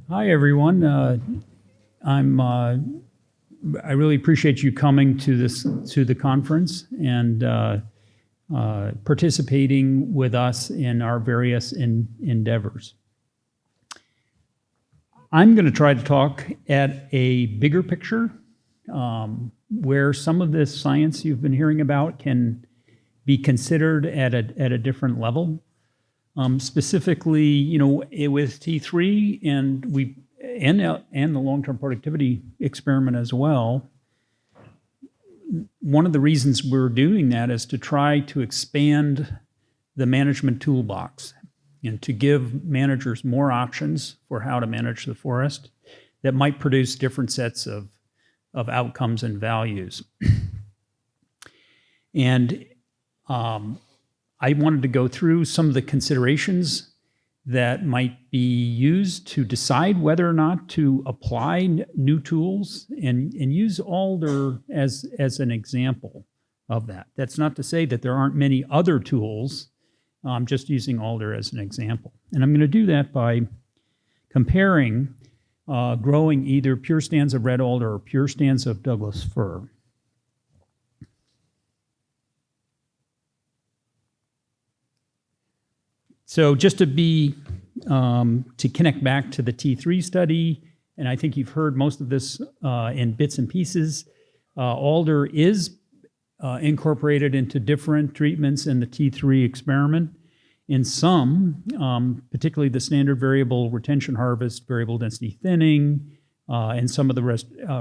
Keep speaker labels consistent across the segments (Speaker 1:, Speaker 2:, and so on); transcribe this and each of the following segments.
Speaker 1: Hi, everyone. I really appreciate you coming to the conference and participating with us in our various endeavors. I'm going to try to talk at a bigger picture where some of this science you've been hearing about can be considered at a different level. Specifically, with T3 and the long-term productivity experiment as well. One of the reasons we're doing that is to try to expand the management toolbox and to give managers more options for how to manage the forest that might produce different sets of outcomes and values. And I wanted to go through some of the considerations that might be used to decide whether or not to apply new tools and use Alder as an example of that. That's not to say that there aren't many other tools. I'm just using Alder as an example. And I'm going to do that by comparing growing either pure stands of Red Alder or pure stands of Douglas-fir. So just to connect back to the T3 study, and I think you've heard most of this in bits and pieces, Alder is incorporated into different treatments in the T3 experiment. In some, particularly the standard variable retention harvest, variable density thinning, and some of the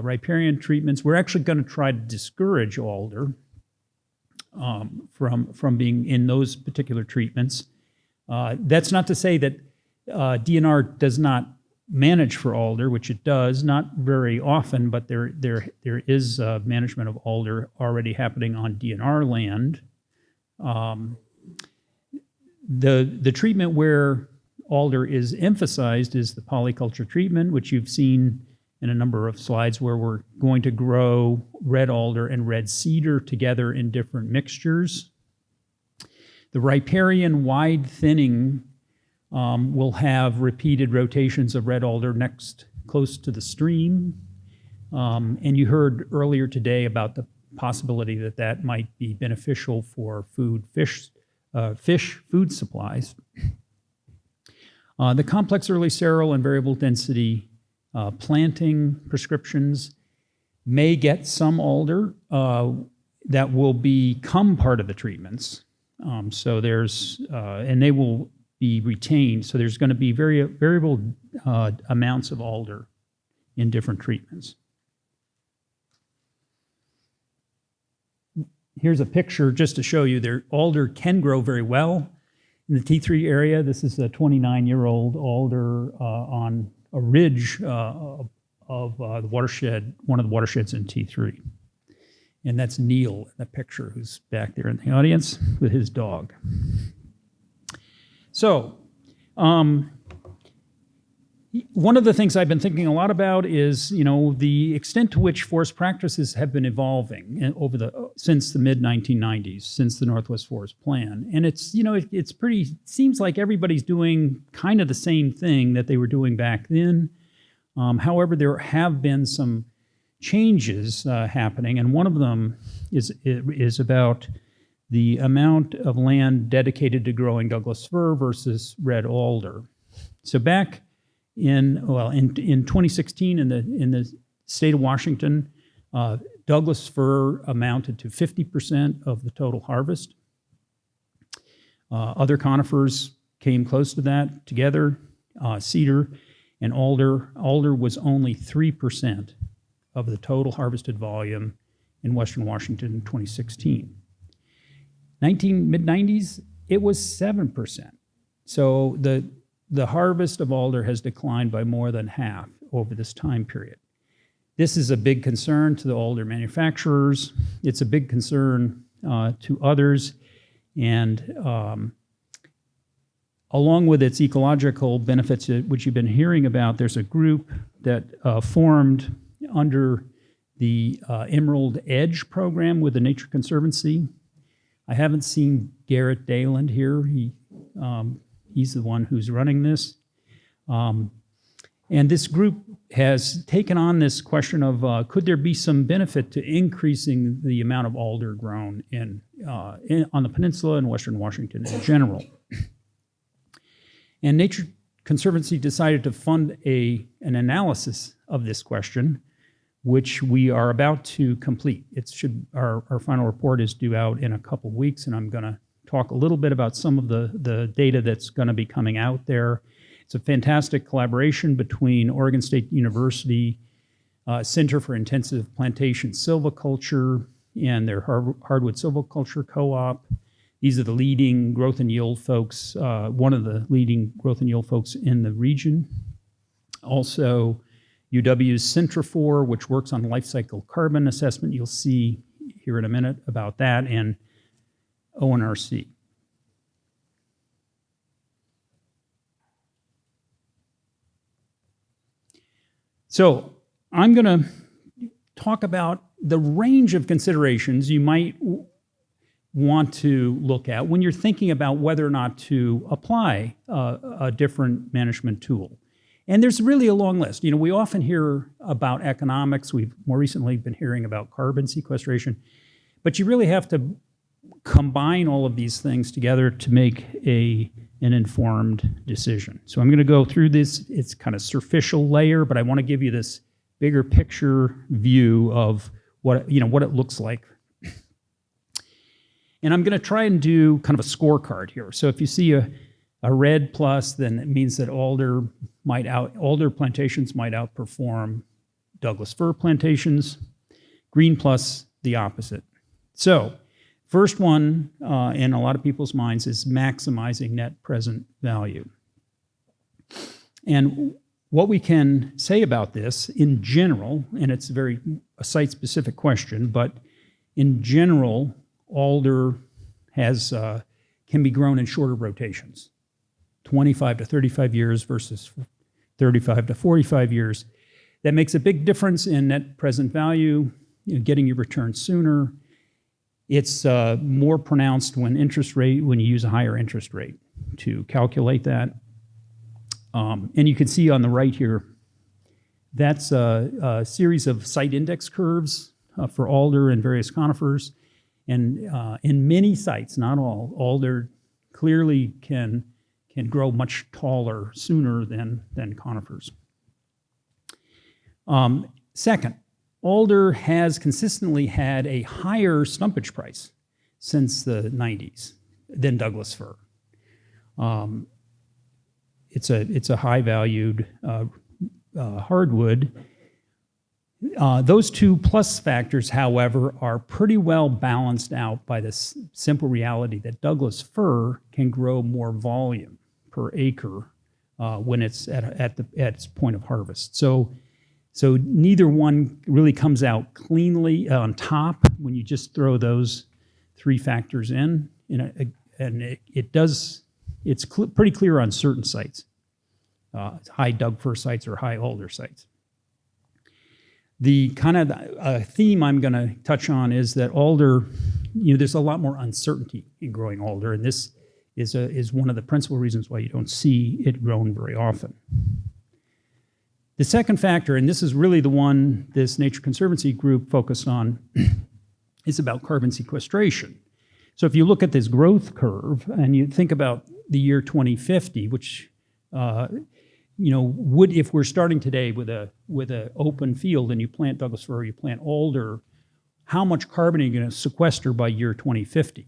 Speaker 1: riparian treatments, we're actually going to try to discourage Alder from being in those particular treatments. That's not to say that DNR does not manage for Alder, which it does, not very often, but there is management of Alder already happening on DNR land. The treatment where Alder is emphasized is the polyculture treatment, which you've seen in a number of slides where we're going to grow red alder and red cedar together in different mixtures. The riparian wide thinning will have repeated rotations of red alder next close to the stream. And you heard earlier today about the possibility that might be beneficial for fish food supplies. The complex early seral and variable density planting prescriptions may get some alder that will become part of the treatments. So there's, and they will be retained. So there's going to be variable amounts of alder in different treatments. Here's a picture just to show you there. Alder can grow very well in the T3 area. This is a 29-year-old alder on a ridge of the watershed, one of the watersheds in T3. And that's Neil in the picture, who's back there in the audience with his dog. So, one of the things I've been thinking a lot about is, the extent to which forest practices have been evolving since the mid-1990s, since the Northwest Forest Plan. And it's seems like everybody's doing kind of the same thing that they were doing back then. However, there have been some changes happening, and one of them is about the amount of land dedicated to growing Douglas-fir versus red alder. So back in 2016 in the state of Washington, Douglas-fir amounted to 50% of the total harvest. Other conifers came close to that together, cedar and alder. Alder was only 3% of the total harvested volume in Western Washington in 2016. Mid-90s, it was 7%. So the harvest of alder has declined by more than half over this time period. This is a big concern to the alder manufacturers. It's a big concern to others. And along with its ecological benefits, which you've been hearing about, there's a group that formed under the Emerald Edge program with the Nature Conservancy. I haven't seen Garrett Dayland here. He's the one who's running this. And this group has taken on this question of could there be some benefit to increasing the amount of alder grown on the peninsula and Western Washington in general. And Nature Conservancy decided to fund an analysis of this question, which we are about to complete. Our final report is due out in a couple weeks, and I'm going to talk a little bit about some of the data that's going to be coming out there. It's a fantastic collaboration between Oregon State University Center for Intensive Plantation Silviculture and their Hardwood Silviculture Co-op. These are the leading growth and yield folks, one of the leading growth and yield folks in the region. Also, UW's Centrifor, which works on life cycle carbon assessment. You'll see here in a minute about that, and ONRC. So I'm going to talk about the range of considerations you might want to look at when you're thinking about whether or not to apply a different management tool. And there's really a long list. You know, we often hear about economics. We've more recently been hearing about carbon sequestration. But you really have to combine all of these things together to make an informed decision. So I'm going to go through this. It's kind of superficial layer, but I want to give you this bigger picture view of what it looks like. And I'm going to try and do kind of a scorecard here. So if you see a red plus, then it means that alder plantations might outperform Douglas-fir plantations. Green plus, the opposite. So first one in a lot of people's minds is maximizing net present value. And what we can say about this in general, and it's a site-specific question, but in general, alder can be grown in shorter rotations, 25 to 35 years versus 35 to 45 years. That makes a big difference in net present value, getting your return sooner. It's more pronounced when you use a higher interest rate to calculate that. And you can see on the right here, that's a series of site index curves for alder and various conifers. And in many sites, not all, alder clearly can grow much taller sooner than conifers. Second, alder has consistently had a higher stumpage price since the 90s than Douglas-fir. It's a high-valued hardwood. Those two plus factors, however, are pretty well balanced out by this simple reality that Douglas-fir can grow more volume per acre when it's at its point of harvest. So neither one really comes out cleanly on top when you just throw those three factors in. It's pretty clear on certain sites, high Doug-fir sites or high alder sites. The kind of theme I'm going to touch on is that alder, there's a lot more uncertainty in growing alder, and this is one of the principal reasons why you don't see it grown very often. The second factor, and this is really the one this Nature Conservancy group focused on, is about carbon sequestration. So if you look at this growth curve and you think about the year 2050, which if we're starting today with a open field and you plant Douglas-fir, you plant alder, how much carbon are you going to sequester by year 2050?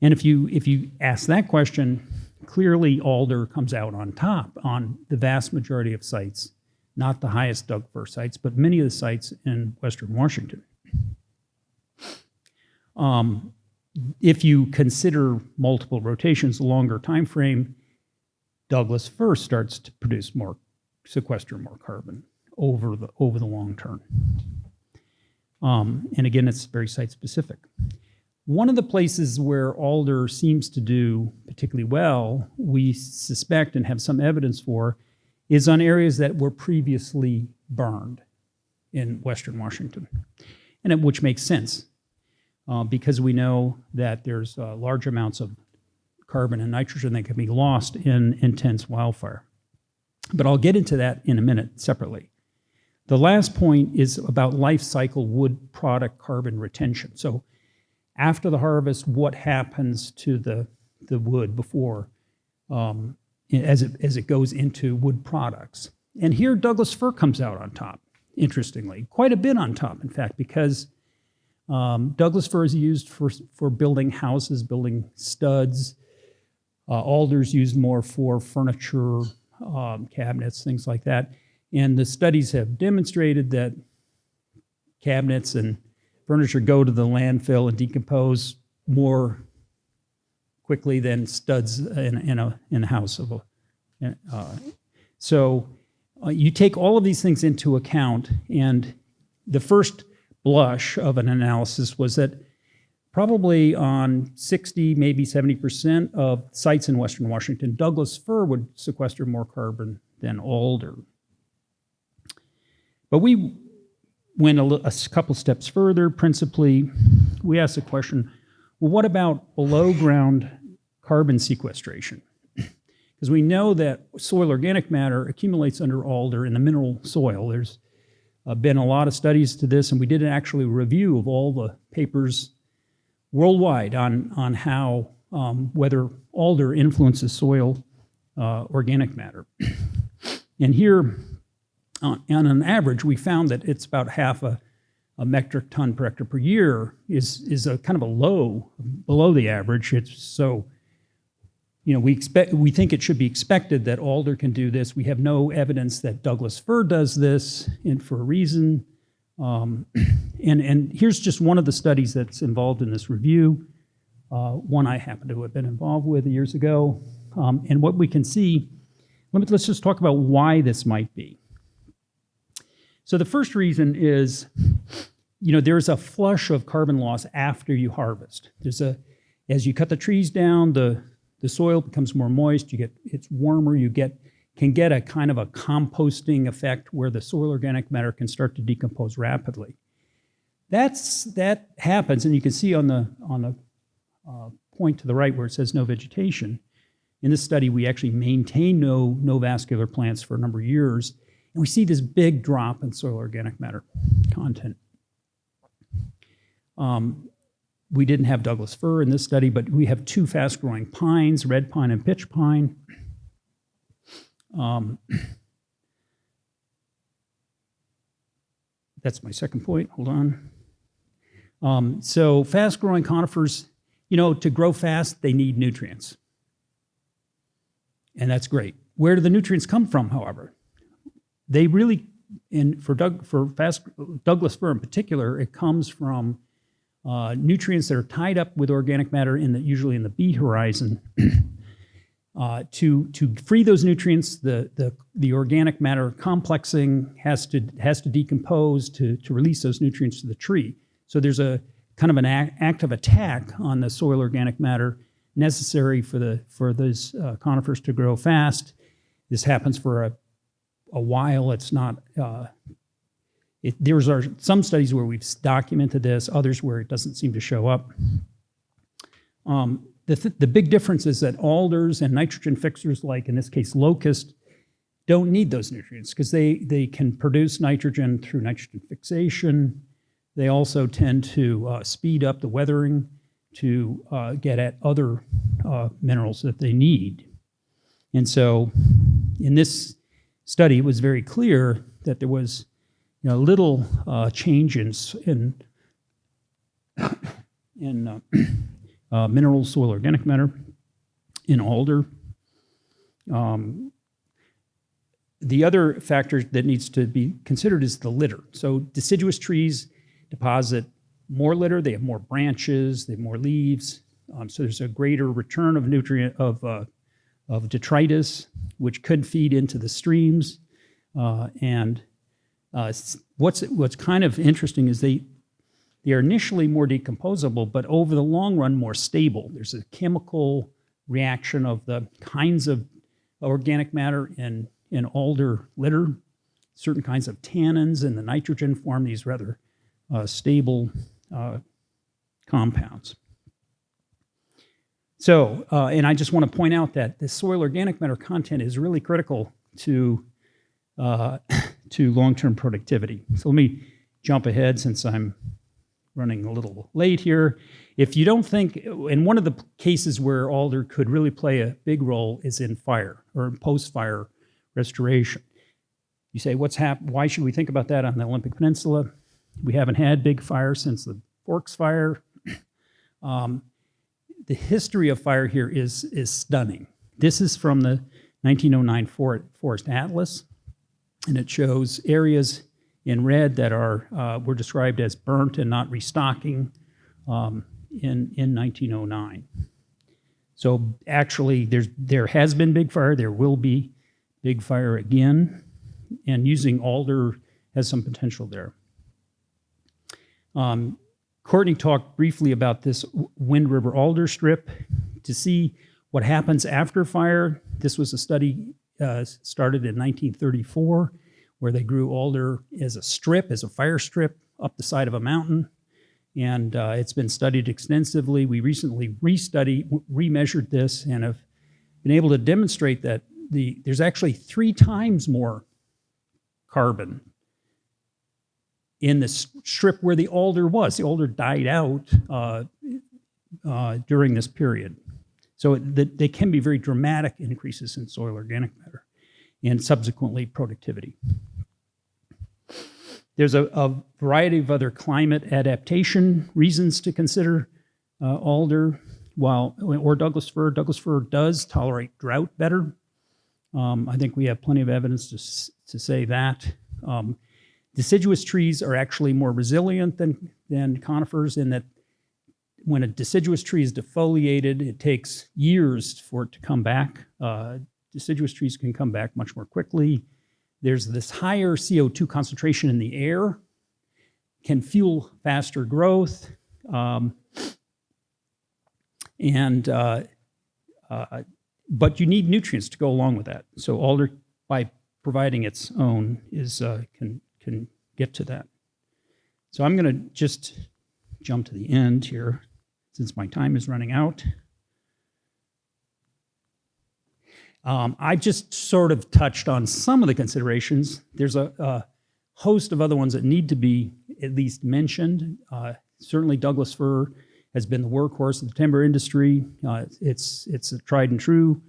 Speaker 1: And if you ask that question, clearly alder comes out on top on the vast majority of sites, not the highest Doug-fir sites, but many of the sites in Western Washington. If you consider multiple rotations, a longer time frame, Douglas-fir starts to sequester more carbon over the long term. And again, it's very site specific. One of the places where alder seems to do particularly well, we suspect and have some evidence for, is on areas that were previously burned in Western Washington, which makes sense because we know that there's large amounts of carbon and nitrogen that can be lost in intense wildfire. But I'll get into that in a minute separately. The last point is about life cycle wood product carbon retention. So after the harvest, what happens to the wood before as it goes into wood products? And here Douglas-fir comes out on top, interestingly. Quite a bit on top, in fact, because Douglas-fir is used for building houses, building studs. Alder's used more for furniture, cabinets, things like that. And the studies have demonstrated that cabinets and furniture go to the landfill and decompose more quickly than studs in a house. So you take all of these things into account, and the first blush of an analysis was that probably on 60, maybe 70% of sites in Western Washington, Douglas-fir would sequester more carbon than alder. But we went a couple steps further. Principally, we asked the question, well, what about below ground carbon sequestration? Because we know that soil organic matter accumulates under alder in the mineral soil. There's been a lot of studies to this, and we did an actually review of all the papers worldwide on how whether alder influences soil organic matter. And here, on an average, we found that it's about half a metric ton per hectare per year is a kind of a low, below the average. It's so, we think it should be expected that alder can do this. We have no evidence that Douglas-fir does this, and for a reason. And here's just one of the studies that's involved in this review, one I happen to have been involved with years ago. And what we can see, let's just talk about why this might be. So the first reason is, there's a flush of carbon loss after you harvest. As you cut the trees down, the soil becomes more moist, it's warmer, can get a kind of a composting effect where the soil organic matter can start to decompose rapidly. That happens, and you can see on the point to the right where it says no vegetation. In this study, we actually maintain no vascular plants for a number of years, and we see this big drop in soil organic matter content. We didn't have Douglas-fir in this study, but we have two fast-growing pines, red pine and pitch pine. That's my second point. Hold on. So fast-growing conifers, to grow fast, they need nutrients. And that's great. Where do the nutrients come from, however? They really, for Douglas-fir in particular, it comes from nutrients that are tied up with organic matter usually in the B horizon. To free those nutrients, the organic matter complexing has to decompose to release those nutrients to the tree. So there's a kind of an active attack on the soil organic matter necessary for those conifers to grow fast. This happens for a while. It's not. There are some studies where we've documented this, others where it doesn't seem to show up. The big difference is that alders and nitrogen fixers, like in this case locust, don't need those nutrients because they can produce nitrogen through nitrogen fixation. They also tend to speed up the weathering to get at other minerals that they need. And so in this study, it was very clear that there was little change in mineral soil organic matter in alder. The other factor that needs to be considered is the litter. So deciduous trees deposit more litter, they have more branches, they have more leaves, so there's a greater return of nutrient of detritus, which could feed into the streams. What's kind of interesting is they are initially more decomposable, but over the long run, more stable. There's a chemical reaction of the kinds of organic matter in alder litter. Certain kinds of tannins and the nitrogen form these rather stable compounds. So, and I just want to point out that the soil organic matter content is really critical to long-term productivity. So let me jump ahead since I'm running a little late here. If you don't think, and one of the cases where alder could really play a big role is in fire or post-fire restoration. You say, why should we think about that on the Olympic Peninsula? We haven't had big fires since the Forks fire. The history of fire here is stunning. This is from the 1909 Forest Atlas, and it shows areas in red that were described as burnt and not restocking in 1909. So actually, there has been big fire. There will be big fire again, and using alder has some potential there. Courtney talked briefly about this Wind River alder strip. To see what happens after fire, this was a study started in 1934, where they grew alder as a fire strip up the side of a mountain. And it's been studied extensively. We recently remeasured this and have been able to demonstrate that there's actually 3 times more carbon in the strip where the alder was. The alder died out during this period. So they can be very dramatic increases in soil organic matter and subsequently productivity. There's a variety of other climate adaptation reasons to consider alder, or Douglas-fir. Douglas-fir does tolerate drought better. I think we have plenty of evidence to say that. Deciduous trees are actually more resilient than conifers in that when a deciduous tree is defoliated, it takes years for it to come back. Deciduous trees can come back much more quickly. There's this higher CO2 concentration in the air, can fuel faster growth, but you need nutrients to go along with that. So alder, by providing its own, can get to that. So I'm going to just jump to the end here since my time is running out. I just sort of touched on some of the considerations. There's a host of other ones that need to be at least mentioned. Certainly Douglas-fir has been the workhorse of the timber industry. It's a tried and true.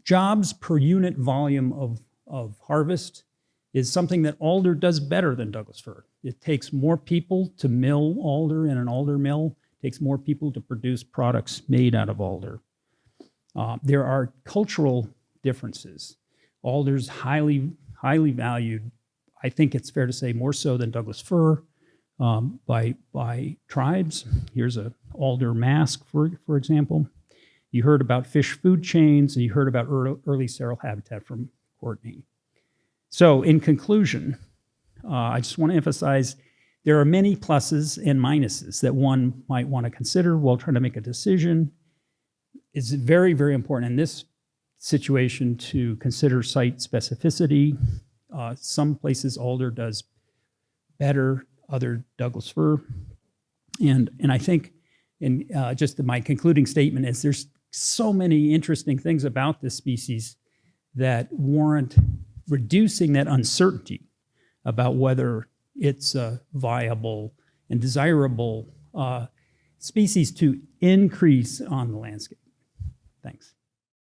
Speaker 1: Jobs per unit volume of harvest is something that alder does better than Douglas-fir. It takes more people to mill alder in an alder mill. It takes more people to produce products made out of alder. There are cultural differences. Alder's highly valued. I think it's fair to say more so than Douglas-fir by tribes. Here's a alder mask, for example. You heard about fish food chains, and you heard about early seral habitat from Courtney. So in conclusion, I just want to emphasize there are many pluses and minuses that one might want to consider while trying to make a decision. It's very, very important in this situation to consider site specificity. Some places alder does better, other Douglas-fir. And I think, just my concluding statement is there's so many interesting things about this species that warrant reducing that uncertainty about whether it's a viable and desirable species to increase on the landscape. Thanks.